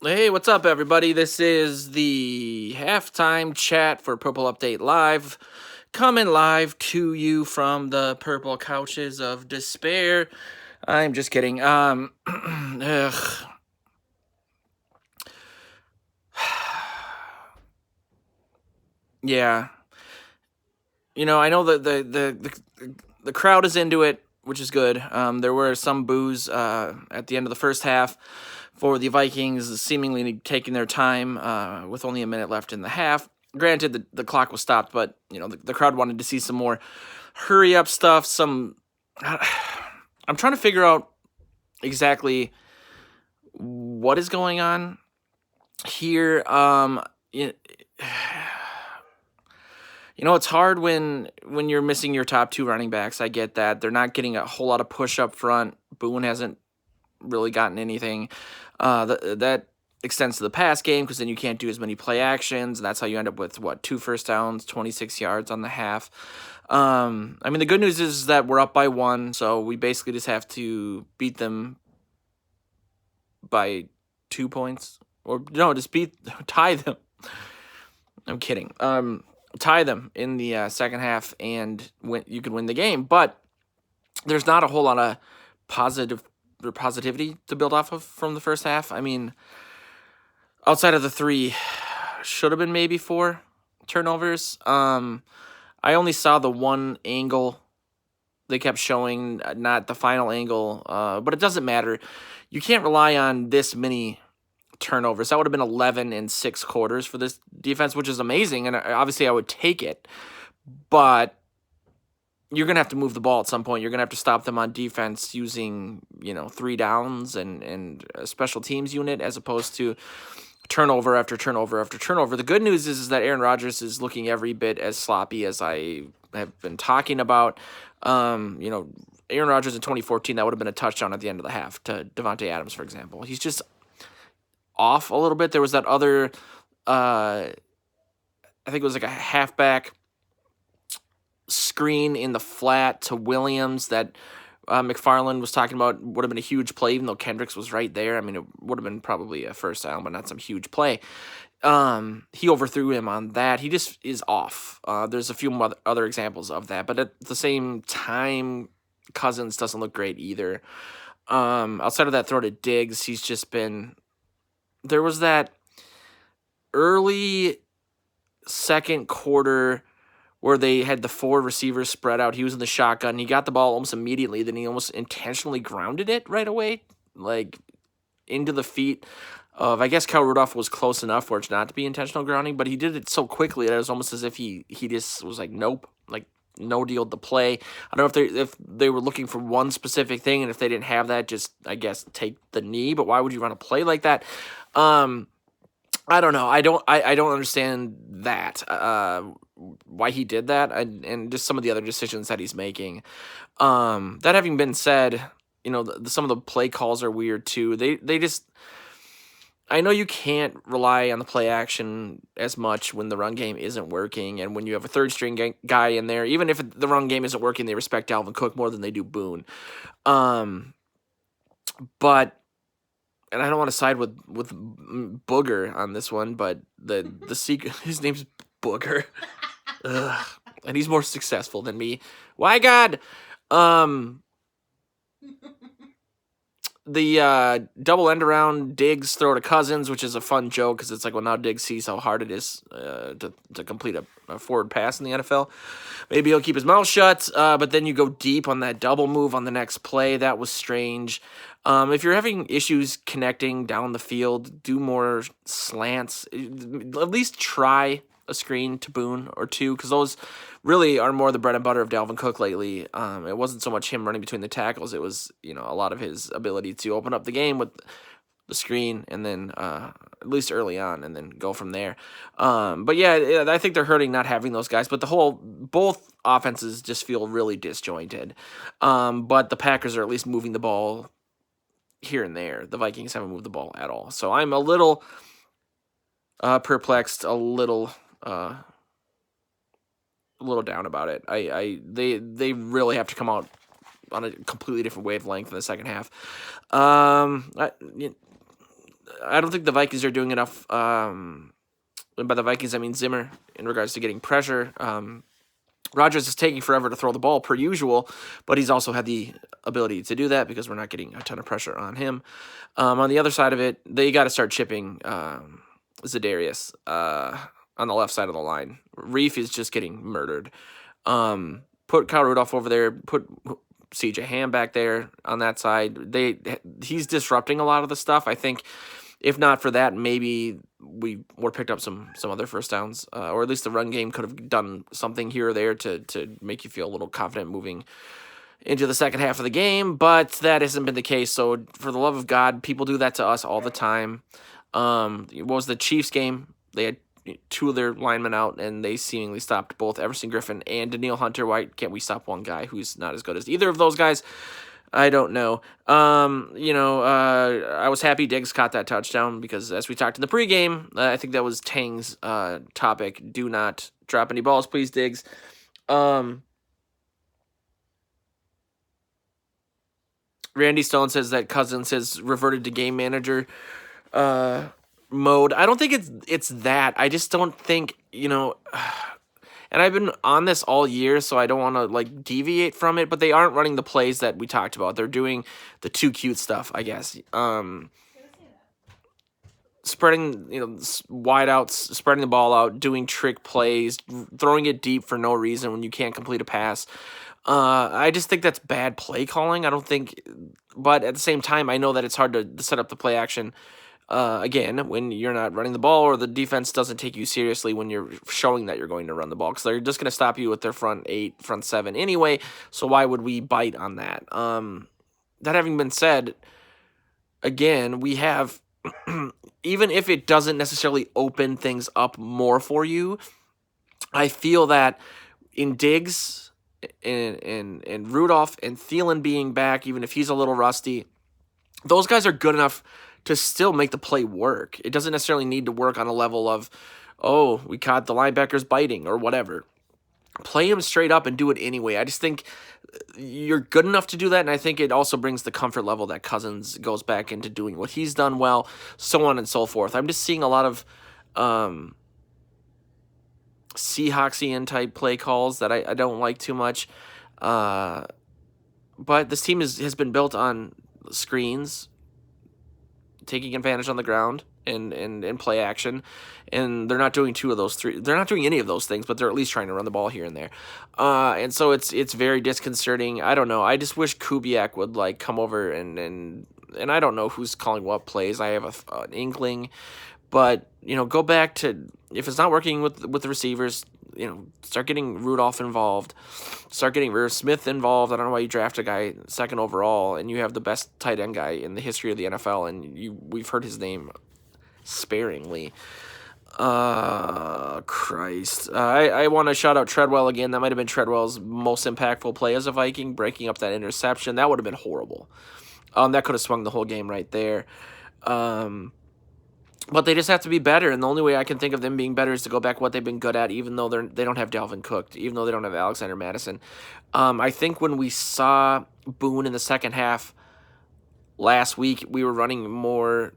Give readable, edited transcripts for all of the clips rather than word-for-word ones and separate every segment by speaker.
Speaker 1: Hey, what's up, everybody? This is the halftime chat for Purple Update Live, coming live to you from the purple couches of despair. I'm just kidding. Ugh. Yeah, I know that the crowd is into it, which is good. There were some boos at the end of the first half for the Vikings, seemingly taking their time with only a minute left in the half. Granted, the clock was stopped, but the crowd wanted to see some more hurry up stuff. I'm trying to figure out exactly what is going on here. It's hard when you're missing your top two running backs. I get that. They're not getting a whole lot of push up front. Boone hasn't really gotten anything. That extends to the pass game because then you can't do as many play actions, and that's how you end up with, 2 first downs, 26 yards on the half. The good news is that we're up by 1, so we basically just have to beat them by 2 points. Or, no, just tie them. I'm kidding. Tie them in the second half, and you can win the game. But there's not a whole lot of positivity to build off of from the first half. Outside of the 3, should have been maybe 4 turnovers. I only saw the one angle they kept showing, not the final angle, but it doesn't matter. You can't rely on this many turnovers. That would have been 11 in 6 quarters for this defense, which is amazing, and obviously I would take it. But you're going to have to move the ball at some point. You're going to have to stop them on defense using, 3 downs and a special teams unit as opposed to turnover after turnover after turnover. The good news is that Aaron Rodgers is looking every bit as sloppy as I have been talking about. Aaron Rodgers in 2014, that would have been a touchdown at the end of the half to Devontae Adams, for example. He's just off a little bit. There was that other, I think it was like a halfback screen in the flat to Williams that McFarland was talking about would have been a huge play, even though Kendricks was right there. It would have been probably a first down, but not some huge play. He overthrew him on that. He just is off. There's a few other examples of that, but at the same time, Cousins doesn't look great either. Outside of that throw to Diggs, he's just been... There was that early second quarter where they had the 4 receivers spread out. He was in the shotgun. He got the ball almost immediately. Then he almost intentionally grounded it right away, like into the feet of, I guess Kyle Rudolph was close enough for it not to be intentional grounding, but he did it so quickly that it was almost as if he just was like, nope, like no deal to play. I don't know if they were looking for one specific thing, and if they didn't have that, just, I guess, take the knee. But why would you run a play like that? I don't know. I don't understand that. Why he did that, and just some of the other decisions that he's making. That having been said, some of the play calls are weird too. They just... I know you can't rely on the play action as much when the run game isn't working, and when you have a third string guy in there, even if the run game isn't working, they respect Dalvin Cook more than they do Boone. But... And I don't want to side with Booger on this one, but the secret, his name's Booger. Ugh. And he's more successful than me. Why God? The double end around Diggs throw to Cousins, which is a fun joke because it's like, well, now Diggs sees how hard it is to complete a forward pass in the NFL. Maybe he'll keep his mouth shut, but then you go deep on that double move on the next play. That was strange. If you're having issues connecting down the field, do more slants. At least try a screen to Boone or 2, because those really are more the bread and butter of Dalvin Cook lately. It wasn't so much him running between the tackles. It was, a lot of his ability to open up the game with the screen and then at least early on and then go from there. But yeah, I think they're hurting not having those guys. But both offenses just feel really disjointed. But the Packers are at least moving the ball here and there. The Vikings haven't moved the ball at all. So I'm a little perplexed, a little down about it. They really have to come out on a completely different wavelength in the second half. I don't think the Vikings are doing enough. And by the Vikings, I mean Zimmer in regards to getting pressure. Rodgers is taking forever to throw the ball per usual, but he's also had the ability to do that because we're not getting a ton of pressure on him. On the other side of it, they got to start chipping Za'Darius on the left side of the line. Reef is just getting murdered. Put Kyle Rudolph over there. Put CJ Ham back there on that side. He's disrupting a lot of the stuff. I think if not for that, maybe we would have picked up some other first downs, or at least the run game could have done something here or there to make you feel a little confident moving into the second half of the game, but that hasn't been the case. So for the love of God, people do that to us all the time. What was the Chiefs game? They had two of their linemen out, and they seemingly stopped both Everson Griffin and Danielle Hunter. Why can't we stop one guy who's not as good as either of those guys? I don't know. I was happy Diggs caught that touchdown because, as we talked in the pregame, I think that was Tang's topic. Do not drop any balls, please, Diggs. Randy Stone says that Cousins has reverted to game manager mode. I don't think it's that. I just don't think, and I've been on this all year, so I don't want to deviate from it, but they aren't running the plays that we talked about. They're doing the too cute stuff, I guess. Spreading, wide outs, spreading the ball out, doing trick plays, throwing it deep for no reason when you can't complete a pass. I just think that's bad play calling. I don't think, but at the same time, I know that it's hard to set up the play action. Again, when you're not running the ball or the defense doesn't take you seriously when you're showing that you're going to run the ball, because they're just going to stop you with their front 8, front 7 anyway, so why would we bite on that? That having been said, again, we have, even if it doesn't necessarily open things up more for you, I feel that in Diggs and Rudolph and Thielen being back, even if he's a little rusty, those guys are good enough to still make the play work. It doesn't necessarily need to work on a level of, oh, we caught the linebackers biting or whatever. Play him straight up and do it anyway. I just think you're good enough to do that, and I think it also brings the comfort level that Cousins goes back into doing what he's done well, so on and so forth. I'm just seeing a lot of Seahawksian type play calls that I don't like too much. But this team has been built on screens, taking advantage on the ground, and play action, and they're not doing 2 of those 3. They're not doing any of those things, but they're at least trying to run the ball here and there. And so it's very disconcerting. I don't know. I just wish Kubiak would come over and I don't know who's calling what plays. I have an inkling, but go back to, if it's not working with the receivers, start getting Rudolph involved, start getting Irv Smith involved. I don't know why you draft a guy 2nd overall and you have the best tight end guy in the history of the NFL, and we've heard his name sparingly. Christ. I want to shout out Treadwell again. That might have been Treadwell's most impactful play as a Viking, breaking up that interception. That would have been horrible. That could have swung the whole game right there. But they just have to be better, and the only way I can think of them being better is to go back what they've been good at, even though they don't have Dalvin Cook, even though they don't have Alexander Madison. I think when we saw Boone in the second half last week, we were running more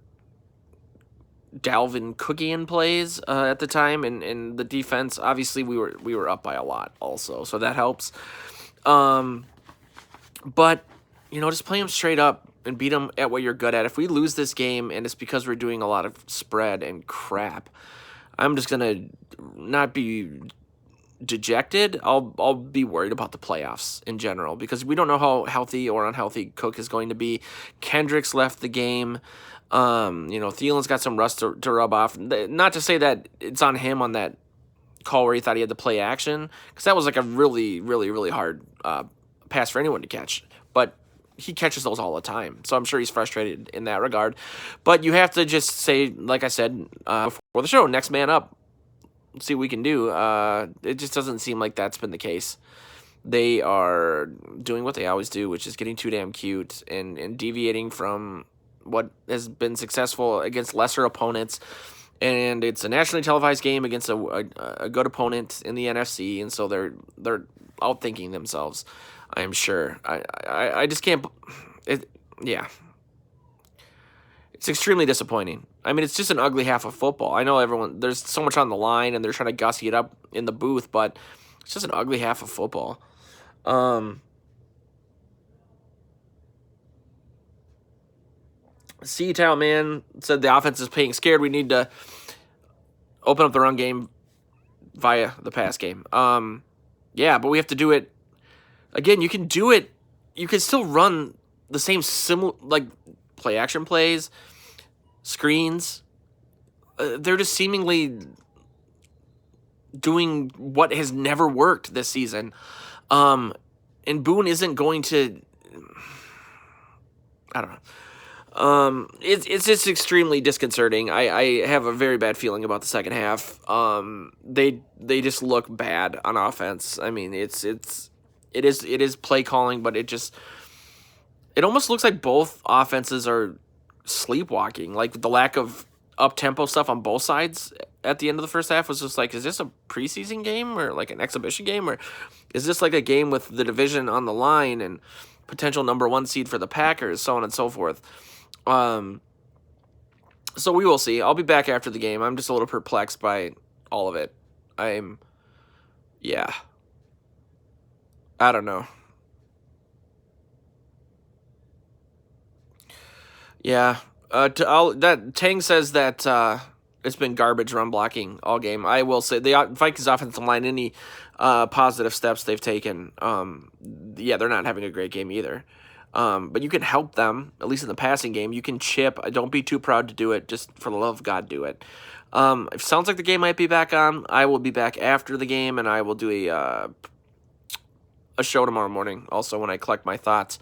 Speaker 1: Dalvin Cookian plays at the time, and the defense, obviously we were up by a lot also, so that helps. But just play them straight up and beat them at what you're good at. If we lose this game and it's because we're doing a lot of spread and crap, I'm just gonna not be dejected. I'll be worried about the playoffs in general because we don't know how healthy or unhealthy Cook is going to be. Kendrick's left the game. Thielen's got some rust to rub off. Not to say that it's on him on that call where he thought he had to play action, because that was a really, really, really hard pass for anyone to catch. But he catches those all the time, so I'm sure he's frustrated in that regard. But you have to just say, like I said before the show, next man up. Let's see what we can do. It just doesn't seem like that's been the case. They are doing what they always do, which is getting too damn cute and deviating from what has been successful against lesser opponents. And it's a nationally televised game against a good opponent in the NFC, and so they're outthinking themselves, I'm sure. I just can't. Yeah. It's extremely disappointing. I mean, it's just an ugly half of football. I know there's so much on the line, and they're trying to gussy it up in the booth, but it's just an ugly half of football. C-Town Man said the offense is playing scared. We need to open up the run game via the pass game. Yeah, but we have to do it. Again, you can do it. You can still run the same play action plays, screens. They're just seemingly doing what has never worked this season. And Boone isn't going to. I don't know. It's just extremely disconcerting. I have a very bad feeling about the second half. They just look bad on offense. I mean, it is play calling, but it almost looks like both offenses are sleepwalking. Like the lack of up tempo stuff on both sides at the end of the first half was just like, is this a preseason game or like an exhibition game, or is this like a game with the division on the line and potential number 1 seed for the Packers, so on and so forth. So we will see. I'll be back after the game. I'm just a little perplexed by all of it. I don't know. Yeah. That Tang says that it's been garbage run blocking all game. I will say the Vikings offensive line, any positive steps they've taken, they're not having a great game either. But you can help them, at least in the passing game. You can chip. Don't be too proud to do it. Just for the love of God, do it. It sounds like the game might be back on. I will be back after the game, and I will do a show tomorrow morning also when I collect my thoughts.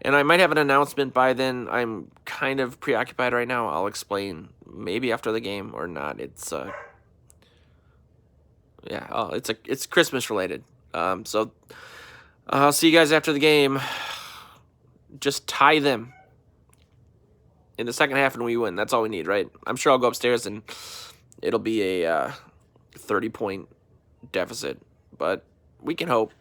Speaker 1: And I might have an announcement by then. I'm kind of preoccupied right now. I'll explain maybe after the game or not. It's it's Christmas related. So I'll see you guys after the game. Just tie them in the second half and we win. That's all we need, right? I'm sure I'll go upstairs and it'll be a 30-point deficit, but we can hope.